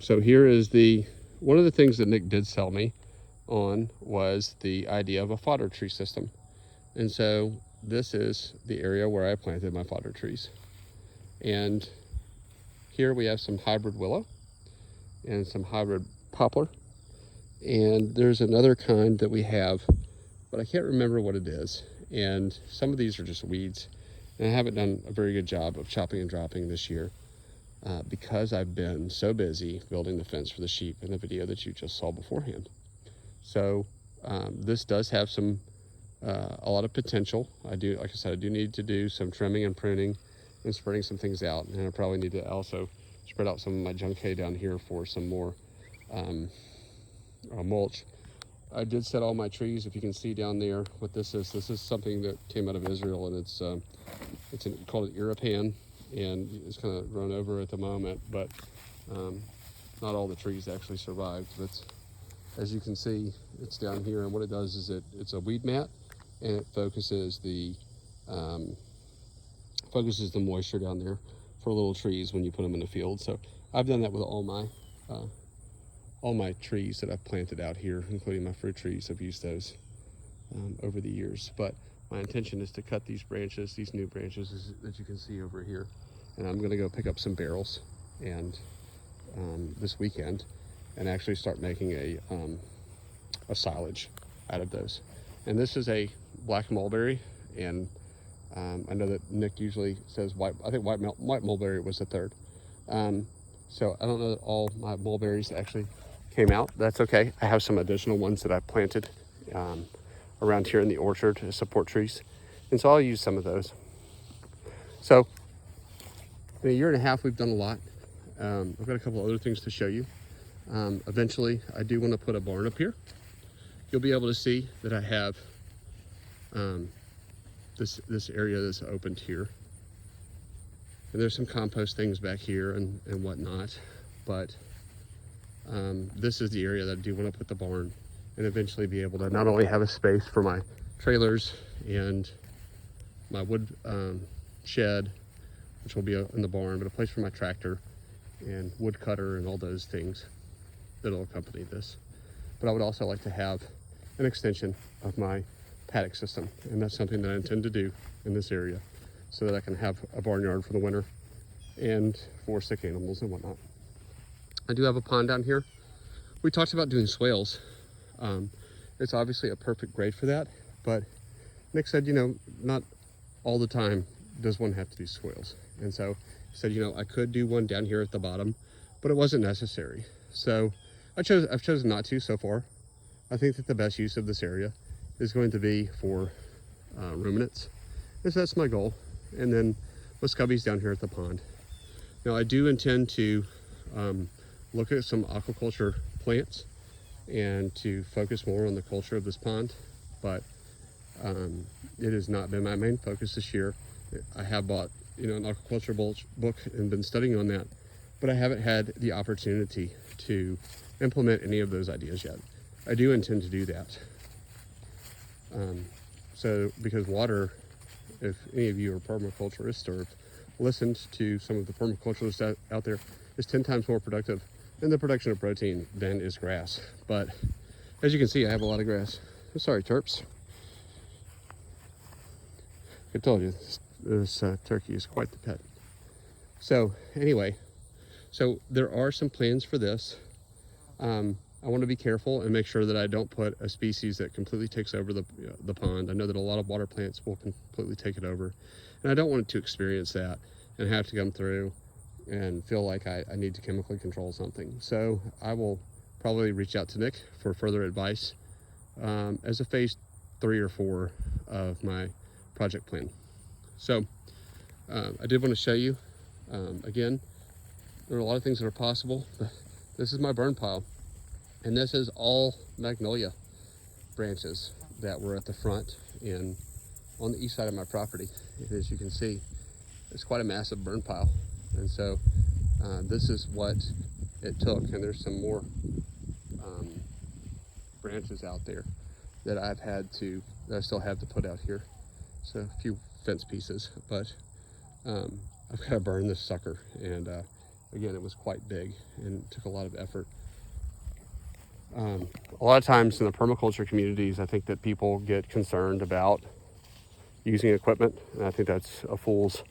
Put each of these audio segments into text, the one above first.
So here is one of the things that Nick did sell me on was the idea of a fodder tree system. And so this is the area where I planted my fodder trees. And here we have some hybrid willow and some hybrid poplar. And there's another kind that we have, but I can't remember what it is. And some of these are just weeds. And I haven't done a very good job of chopping and dropping this year because I've been so busy building the fence for the sheep in the video that you just saw beforehand. So this does have a lot of potential. Like I said, I do need to do some trimming and pruning and spreading some things out. And I probably need to also spread out some of my junk hay down here for some more mulch. I did set all my trees. If you can see down there what this is something that came out of Israel, and it's called an irapan, and it's kind of grown over at the moment, but not all the trees actually survived. But as you can see, it's down here, and what it does is it's a weed mat, and it focuses the moisture down there for little trees when you put them in the field. So I've done that with all my trees that I've planted out here, including my fruit trees. I've used those over the years. But my intention is to cut these branches, these new branches that you can see over here, and I'm going to go pick up some barrels and this weekend, and actually start making a silage out of those. And this is a black mulberry, and I know that Nick usually says white. I think white mulberry was the third. So I don't know that all my mulberries actually came out. That's okay. I have some additional ones that I've planted around here in the orchard to support trees, and so I'll use some of those. So in a year and a half, we've done a lot. I've got a couple other things to show you. Eventually, I do want to put a barn up here. You'll be able to see that I have this area that's opened here. And there's some compost things back here and whatnot. But this is the area that I do want to put the barn, and eventually be able to not only have a space for my trailers and my wood shed, which will be in the barn, but a place for my tractor and wood cutter and all those things that'll accompany this. But I would also like to have an extension of my paddock system, and that's something that I intend to do in this area so that I can have a barnyard for the winter and for sick animals and whatnot. I do have a pond down here. We talked about doing swales. It's obviously a perfect grade for that, but Nick said, not all the time does one have to do swales. And so he said, I could do one down here at the bottom, but it wasn't necessary. So I've chosen not to so far. I think that the best use of this area is going to be for ruminants. And so that's my goal. And then muscovies down here at the pond. Now I do intend to look at some aquaculture plants and to focus more on the culture of this pond, but it has not been my main focus this year. I have bought an aquaculture book and been studying on that, but I haven't had the opportunity to implement any of those ideas yet. I do intend to do that. So because water, if any of you are permaculturists or listened to some of the permaculturists out there, is 10 times more productive in the production of protein than is grass. But as you can see, I have a lot of grass. Sorry, terps. I told you this turkey is quite the pet. So anyway, there are some plans for this. I want to be careful and make sure that I don't put a species that completely takes over the pond. I know that a lot of water plants will completely take it over, and I don't want it to experience that and have to come through and feel like I need to chemically control something. So I will probably reach out to Nick for further advice as a phase 3 or 4 of my project plan. So I did want to show you, again, there are a lot of things that are possible. This is my burn pile, and this is all magnolia branches that were at the front and on the east side of my property. And as you can see, it's quite a massive burn pile. And so this is what it took. And there's some more branches out there that I still have to put out here. So a few fence pieces, but I've got to burn this sucker, and again, it was quite big and took a lot of effort. A lot of times in the permaculture communities, I think that people get concerned about using equipment, and I think that's a fool's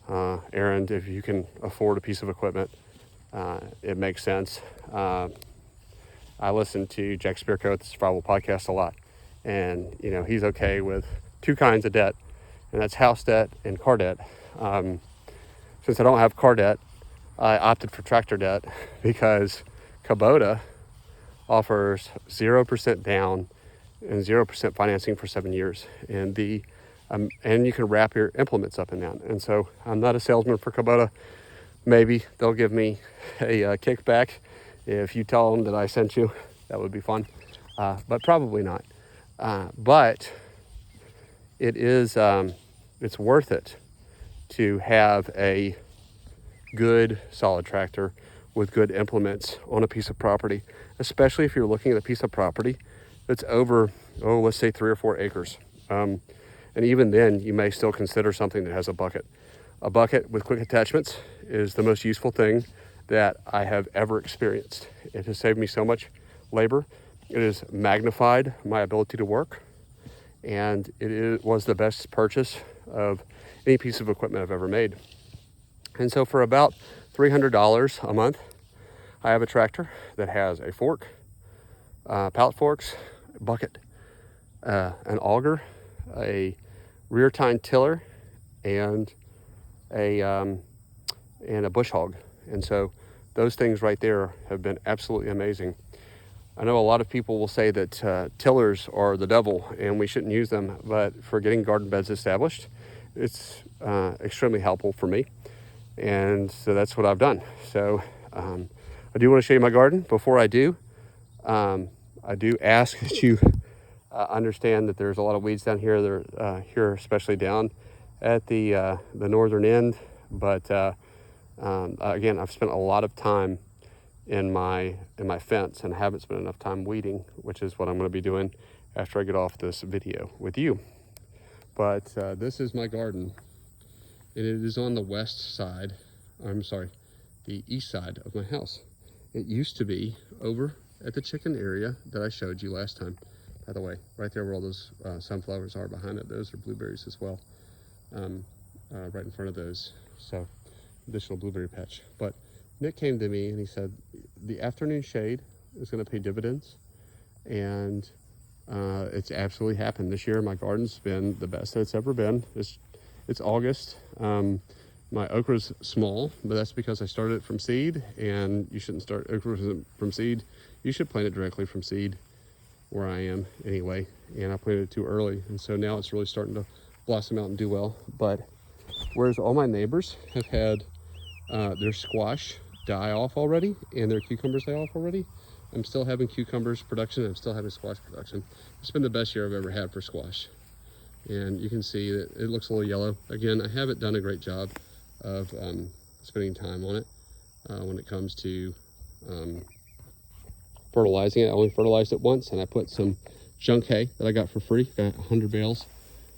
errand. If you can afford a piece of equipment, it makes sense. I listen to Jack Spirko at the Survival Podcast a lot, and he's okay with two kinds of debt, and that's house debt and car debt. Since I don't have car debt, I opted for tractor debt because Kubota offers 0% down and 0% financing for 7 years, and and you can wrap your implements up in that. And so I'm not a salesman for Kubota. Maybe they'll give me a kickback if you tell them that I sent you. That would be fun, but probably not. But it is it's worth it to have a good solid tractor with good implements on a piece of property, especially if you're looking at a piece of property that's over, let's say 3 or 4 acres. And even then, you may still consider something that has a bucket. A bucket with quick attachments is the most useful thing that I have ever experienced. It has saved me so much labor. It has magnified my ability to work, and was the best purchase of any piece of equipment I've ever made. And so for about $300 a month, I have a tractor that has a fork, pallet forks, a bucket, an auger, a rear tine tiller, and a bush hog. And so those things right there have been absolutely amazing. I know a lot of people will say that tillers are the devil and we shouldn't use them, but for getting garden beds established, it's extremely helpful for me. And so that's what I've done. So I do want to show you my garden. Before I do ask that you understand that there's a lot of weeds down here. They're here, especially down at the northern end. But again, I've spent a lot of time in my fence and haven't spent enough time weeding, which is what I'm going to be doing after I get off this video with you. But this is my garden, and it is on the west side. The east side of my house. It used to be over at the chicken area that I showed you last time. By the way, right there where all those sunflowers are behind it, those are blueberries as well. Right in front of those. So additional blueberry patch. But Nick came to me and he said the afternoon shade is going to pay dividends, and it's absolutely happened this year. My garden's been the best that it's ever been. It's August. My okra's small, but that's because I started it from seed, and you shouldn't start okra from seed. You should plant it directly from seed where I am anyway, and I planted it too early, and so now it's really starting to blossom out and do well. But whereas all my neighbors have had their squash die off already and their cucumbers die off already, I'm still having cucumbers production. I'm still having squash production. It's been the best year I've ever had for squash. And you can see that it looks a little yellow. Again, I haven't done a great job of spending time on it when it comes to fertilizing it. I only fertilized it once, and I put some junk hay that I got for free. Got 100 bales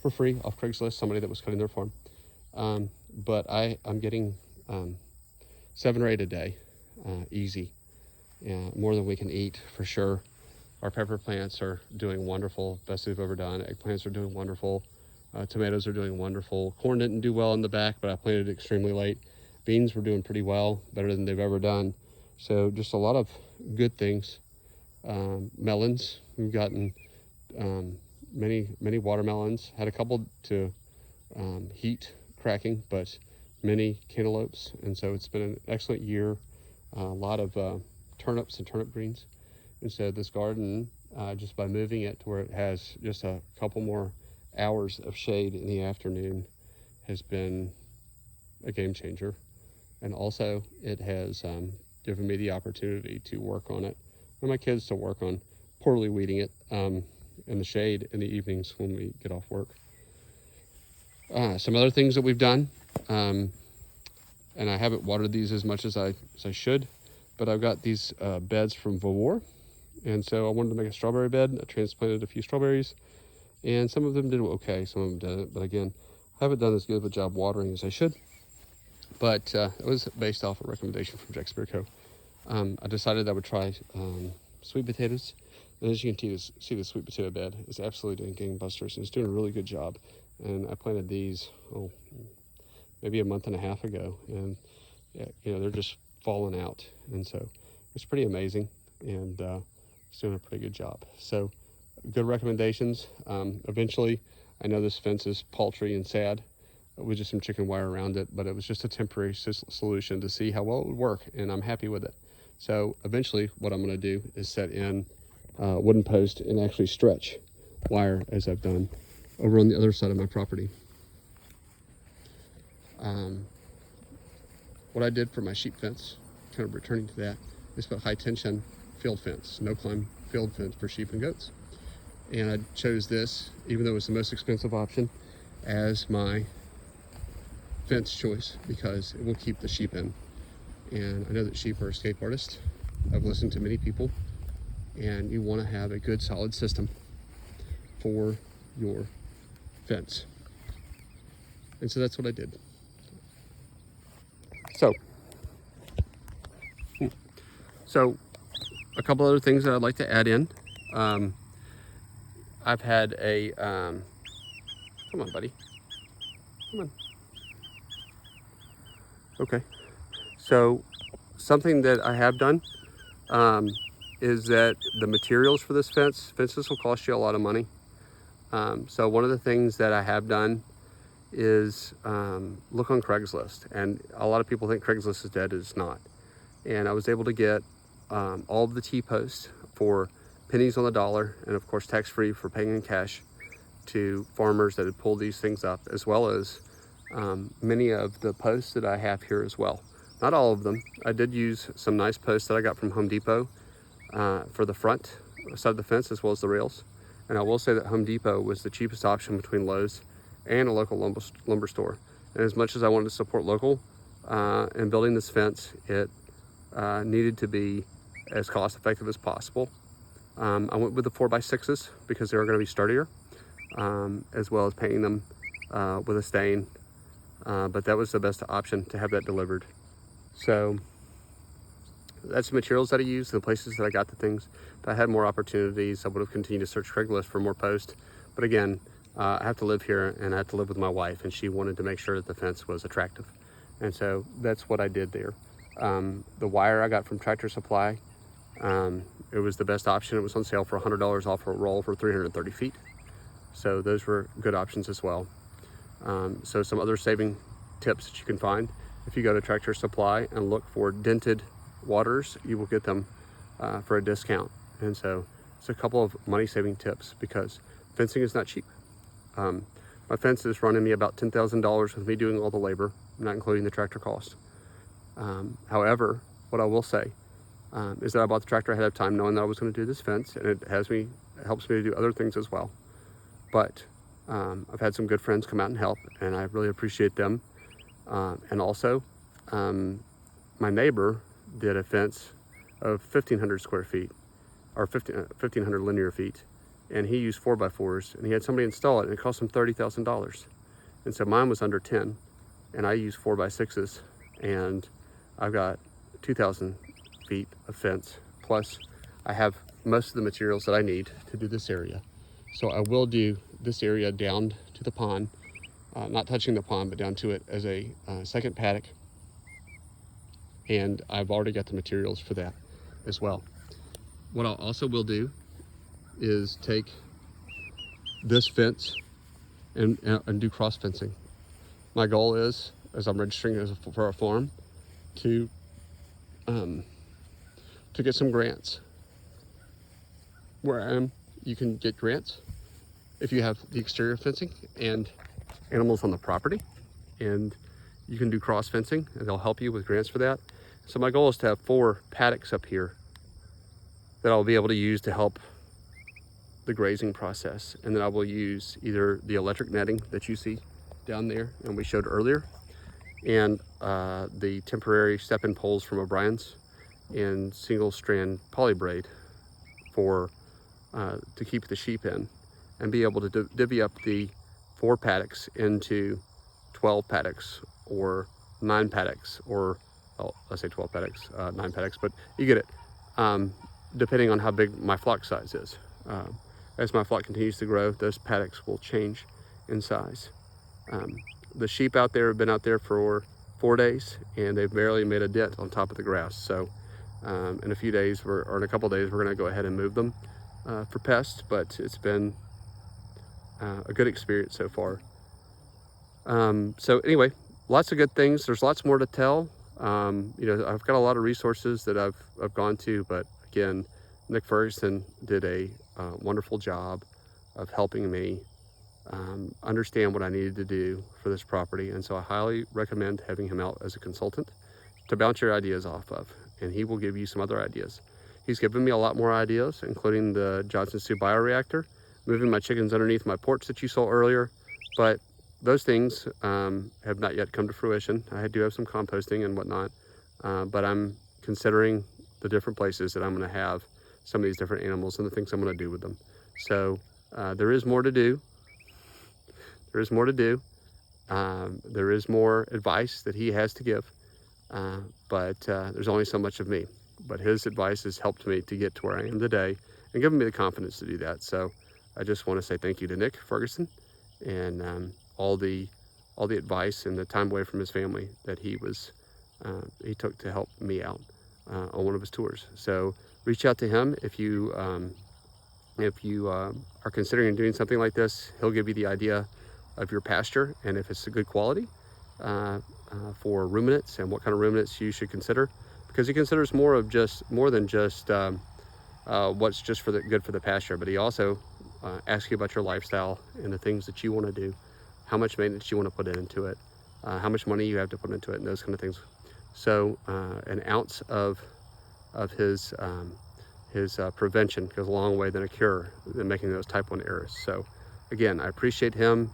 for free off Craigslist, somebody that was cutting their farm. But I'm getting 7 or 8 a day, easy. More than we can eat for sure. Our pepper plants are doing wonderful, best we've ever done. Eggplants are doing wonderful. Tomatoes are doing wonderful. Corn didn't do well in the back, but I planted it extremely late. Beans were doing pretty well, better than they've ever done. So just a lot of good things. Melons, we've gotten many watermelons. Had a couple to heat cracking, but many cantaloupes. And so it's been an excellent year. A lot of turnips and turnip greens. And so this garden, just by moving it to where it has just a couple more hours of shade in the afternoon, has been a game changer. And also it has given me the opportunity to work on it, and my kids to work on poorly weeding it in the shade in the evenings when we get off work. Some other things that we've done, and I haven't watered these as much as I should, but I've got these beds from Fodder. And so I wanted to make a strawberry bed. I transplanted a few strawberries, and some of them did okay, some of them didn't. But again, I haven't done as good of a job watering as I should. But it was based off a recommendation from Jack Spearco. I decided I would try sweet potatoes. And as you can see, the sweet potato bed is absolutely doing gangbusters, and it's doing a really good job. And I planted these, maybe a month and a half ago, and they're just falling out. And so it's pretty amazing, and it's doing a pretty good job. So good recommendations. Eventually, I know this fence is paltry and sad with just some chicken wire around it, but it was just a temporary solution to see how well it would work, and I'm happy with it. So eventually what I'm going to do is set in wooden post and actually stretch wire, as I've done over on the other side of my property. What I did for my sheep fence, kind of returning to that, is put high tension field fence, no climb field fence for sheep and goats. And I chose this, even though it was the most expensive option, as my fence choice because it will keep the sheep in. And I know that sheep are escape artists. I've listened to many people, and you want to have a good solid system for your fence. And so that's what I did. So a couple other things that I'd like to add in. I've had a, come on buddy, come on. Okay, so something that I have done is that the materials for this fences will cost you a lot of money. So one of the things that I have done is look on Craigslist, and a lot of people think Craigslist is dead. It's not. And I was able to get all of the T-posts for pennies on the dollar, and of course tax-free for paying in cash to farmers that had pulled these things up, as well as many of the posts that I have here as well. Not all of them. I did use some nice posts that I got from Home Depot for the front side of the fence, as well as the rails. And I will say that Home Depot was the cheapest option between Lowe's and a local lumber store. And as much as I wanted to support local in building this fence, it needed to be as cost effective as possible. I went with the 4x6s because they were going to be sturdier, as well as painting them with a stain. But that was the best option to have that delivered. So that's the materials that I used, the places that I got the things. If I had more opportunities, I would have continued to search Craigslist for more posts. But again, I have to live here, and I have to live with my wife, and she wanted to make sure that the fence was attractive. And so that's what I did there. The wire I got from Tractor Supply, it was the best option. It was on sale for $100 off a roll for 330 feet. So those were good options as well. So some other saving tips that you can find: if you go to Tractor Supply and look for dented waters, you will get them for a discount. And so it's a couple of money saving tips, because fencing is not cheap. My fence is running me about $10,000 with me doing all the labor, not including the tractor cost. However, what I will say is that I bought the tractor ahead of time, knowing that I was going to do this fence, and it helps me to do other things as well. But I've had some good friends come out and help, and I really appreciate them. And also, my neighbor did a fence of 1,500 square feet, or 1,500 linear feet, and he used 4x4s, and he had somebody install it, and it cost him $30,000. And so mine was under 10, and I used 4x6s, and I've got 2,000 feet of fence. Plus, I have most of the materials that I need to do this area. So I will do this area down to the pond, not touching the pond, but down to it as a second paddock. And I've already got the materials for that as well. What I also will do is take this fence and do cross fencing. My goal is, as I'm registering for a farm, to get some grants. Where I am, you can get grants if you have the exterior fencing and animals on the property, and you can do cross fencing, and they'll help you with grants for that. So my goal is to have 4 paddocks up here that I'll be able to use to help the grazing process. And then I will use either the electric netting that you see down there and we showed earlier, and the temporary step-in poles from O'Brien's and single strand poly braid for to keep the sheep in, and be able to divvy up the 4 paddocks into 12 paddocks or 9 paddocks, or well, let's say 12 paddocks, 9 paddocks, but you get it. Depending on how big my flock size is. As my flock continues to grow, those paddocks will change in size. The sheep out there have been out there for 4 days, and they've barely made a dent on top of the grass. So in a few days, or in a couple days, we're going to go ahead and move them for pests, but it's been a good experience so far. So anyway, lots of good things. There's lots more to tell. You know, I've got a lot of resources that I've gone to, but again, Nick Ferguson did a wonderful job of helping me understand what I needed to do for this property. And so I highly recommend having him out as a consultant to bounce your ideas off of, and he will give you some other ideas. He's given me a lot more ideas, including the Johnson Sioux bioreactor, moving my chickens underneath my porch that you saw earlier, but those things have not yet come to fruition. I do have some composting and whatnot, but I'm considering the different places that I'm going to have some of these different animals and the things I'm going to do with them. So there is more to do. There is more to do. There is more advice that he has to give, but there's only so much of me. But his advice has helped me to get to where I am today and given me the confidence to do that. So I just want to say thank you to Nick Ferguson and all the advice and the time away from his family that he took to help me out on one of his tours. So reach out to him if you are considering doing something like this. He'll give you the idea of your pasture and if it's a good quality for ruminants and what kind of ruminants you should consider, because he considers more than just what's just good for the pasture, but he also asks you about your lifestyle and the things that you want to do, how much maintenance you want to put into it, how much money you have to put into it, and those kind of things. So an ounce of his prevention goes a long way than a cure than making those type 1 errors. So again, I appreciate him,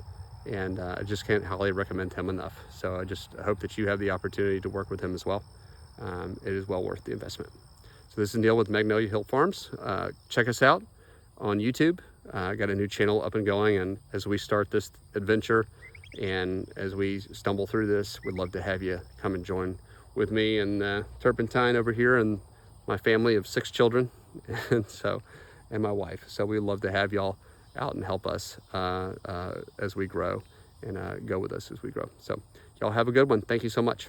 and I just can't highly recommend him enough. So I just hope that you have the opportunity to work with him as well. It is well worth the investment. So this is Neil with Magnolia Hill Farms. Check us out on YouTube. I got a new channel up and going, and as we start this adventure and as we stumble through this, we'd love to have you come and join with me and Turpentine over here and my family of 6 children and my wife. So we'd love to have y'all out and help us as we grow and go with us as we grow. So y'all have a good one. Thank you so much.